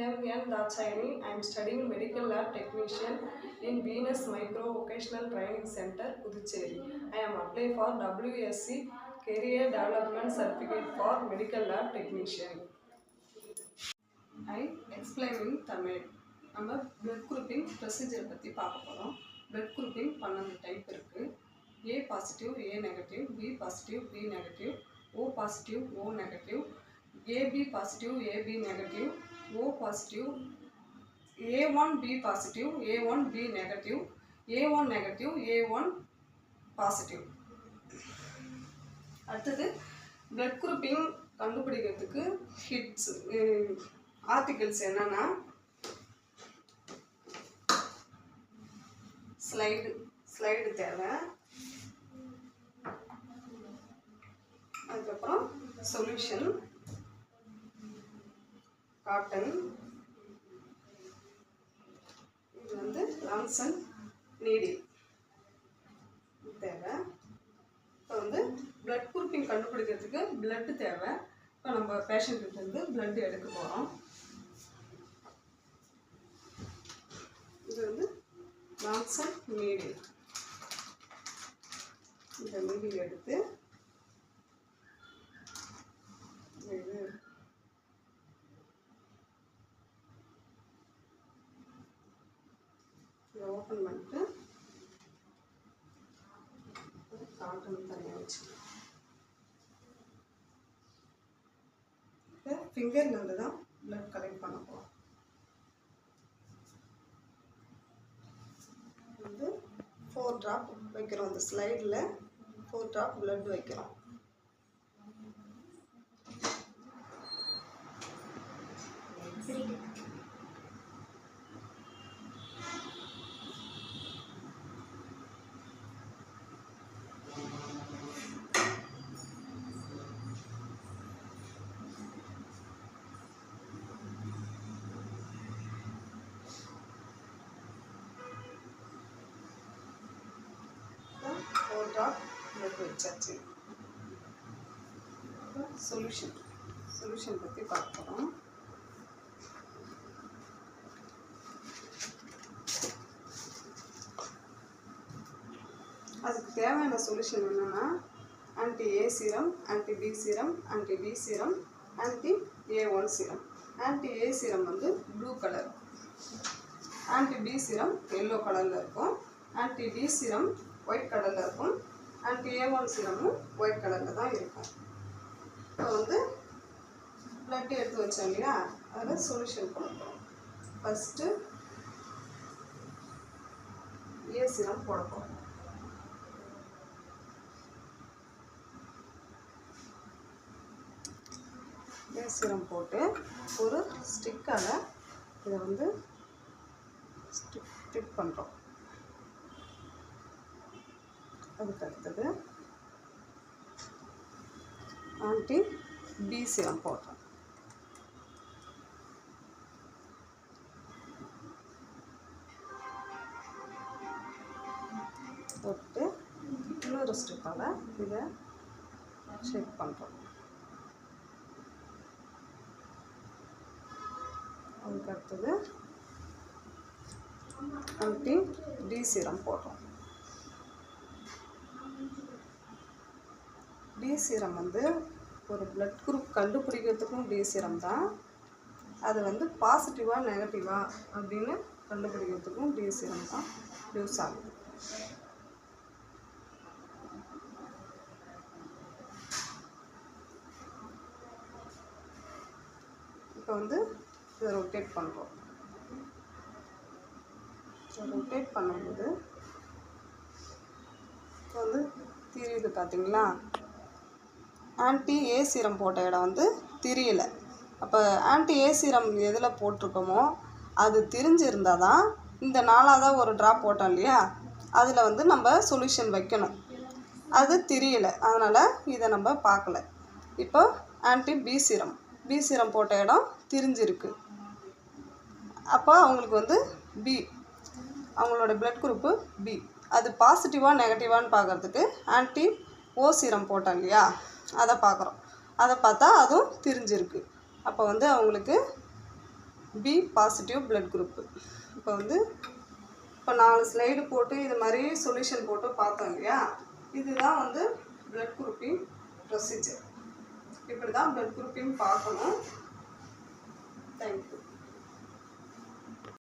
am N. Dachayani. I am studying Medical Lab Technician in Venus Micro Vocational Training Center, Puducherry. I am applying for WSC Career Development Certificate for Medical Lab Technician. I explain in Tamil. நம்ம blood grouping procedure பற்றி பார்க்க போகிறோம். blood grouping 12 type இருக்குது. A positive, A negative, B positive, B negative, O positive, O negative, AB positive, AB negative, O positive, A1 B positive, A1 B negative, A1 negative, A1 positive. அடுத்தது blood grouping கண்டுபிடிக்கிறதுக்கு hits articles என்னன்னா slide தேவை, அதுக்கப்புறம் solution, cotton, இது வந்து லம்சன் needle தேவை. இப்போ வந்து பிளட் குரூப்பிங் கண்டுபிடிக்கிறதுக்கு பிளட் தேவை. இப்போ நம்ம பேஷண்ட்டுக்கு வந்து பிளட் எடுக்க போகிறோம். இது வந்து லான்சன் நீடில். இந்த நீடில் எடுத்து இது ஓப்பன் பண்ணிட்டு காட்டன் தனியாக வச்சுக்கலாம். இப்போ ஃபிங்கர்லேருந்து தான் பிளட் கலெக்ட் பண்ண போகிறோம். வந்து 4 ட்ராப் வைக்கிறோம். அந்த ஸ்லைடில் 4 ட்ராப் பிளட் வைக்கிறோம். பிளட் வச்சாச்சு. சொல்யூஷன் பற்றி பார்க்குறோம். அதுக்கு தேவையான சொல்யூஷன் என்னென்னா anti A serum, anti B serum, anti B serum, anti A1 serum. Anti A serum வந்து blue colour, anti B serum yellow கலரில் இருக்கும், ஆன்டி டி சீரம் ஒயிட் கலரில் இருக்கும், ஆன்டி A1 சீரமும் ஒயிட் கலரில் தான் இருக்கும். இப்போ வந்து பிளட் எடுத்து வச்சோம் இல்லையா, அதில் சொல்யூஷன் போடுறோம். ஃபஸ்ட்டு ஏ சீரம் போட போகிறோம். ஏ சீரம் போட்டு ஒரு ஸ்டிக்கால் இதை வந்து ஸ்டிக் பண்ணுறோம். அதுக்கு அடுத்தது ஆன்டி பி சீரம் போடுறோம். போட்டு இன்னொரு ஸ்டிப்பால் இதை ஷேக் பண்ணுறோம். அதுக்கு அடுத்தது ஆன்டி டி சீரம் போடுறோம். டி சீரம் வந்து ஒரு பிளட் குரூப் கண்டுபிடிக்கிறதுக்கும் டி சீரம் தான். அது வந்து பாசிட்டிவாக நெகட்டிவாக அப்படின்னு கண்டுபிடிக்கிறதுக்கும் டி சீரம் தான் யூஸ் ஆகுது. இப்போ வந்து இதை ரொட்டேட் பண்ணுறோம். ரொட்டேட் பண்ணும்போது இப்போ வந்து தெரியுது பார்த்தீங்களா, ஆன்டி ஏ சீரம் போட்ட இடம் வந்து தெரியல. அப்போ ஆன்டி ஏ சீரம் எதில் போட்டிருக்கோமோ அது தெரிஞ்சிருந்தால் தான் இந்த 4ஆவதாக ஒரு ட்ராப் போட்டோம் இல்லையா, அதில் வந்து நம்ம சொல்யூஷன் வைக்கணும். அது தெரியல, அதனால் இதை நம்ம பார்க்கல. இப்போ ஆன்டி பி சீரம் போட்ட இடம் தெரிஞ்சிருக்கு. அப்போ அவங்களுக்கு வந்து பி, அவங்களோட பிளட் குரூப்பு பி. அது பாசிட்டிவாக நெகட்டிவான்னு பார்க்குறதுக்கு ஆன்டி ஓ சீரம் போட்டோம் இல்லையா, அதை பார்க்குறோம். அதை பார்த்தா அதுவும் தெரிஞ்சிருக்கு. அப்போ வந்து அவங்களுக்கு பி பாசிட்டிவ் பிளட் குரூப்பு. இப்போ வந்து இப்போ 4 ஸ்லைடு போட்டு இது மாதிரி சொல்யூஷன் போட்டு பார்த்தோம் இல்லையா, இதுதான் வந்து பிளட் குரூப்பிங் ப்ரொசீஜர். இப்படி தான் பிளட் குரூப்பிங் பார்க்கணும். தேங்க்யூ.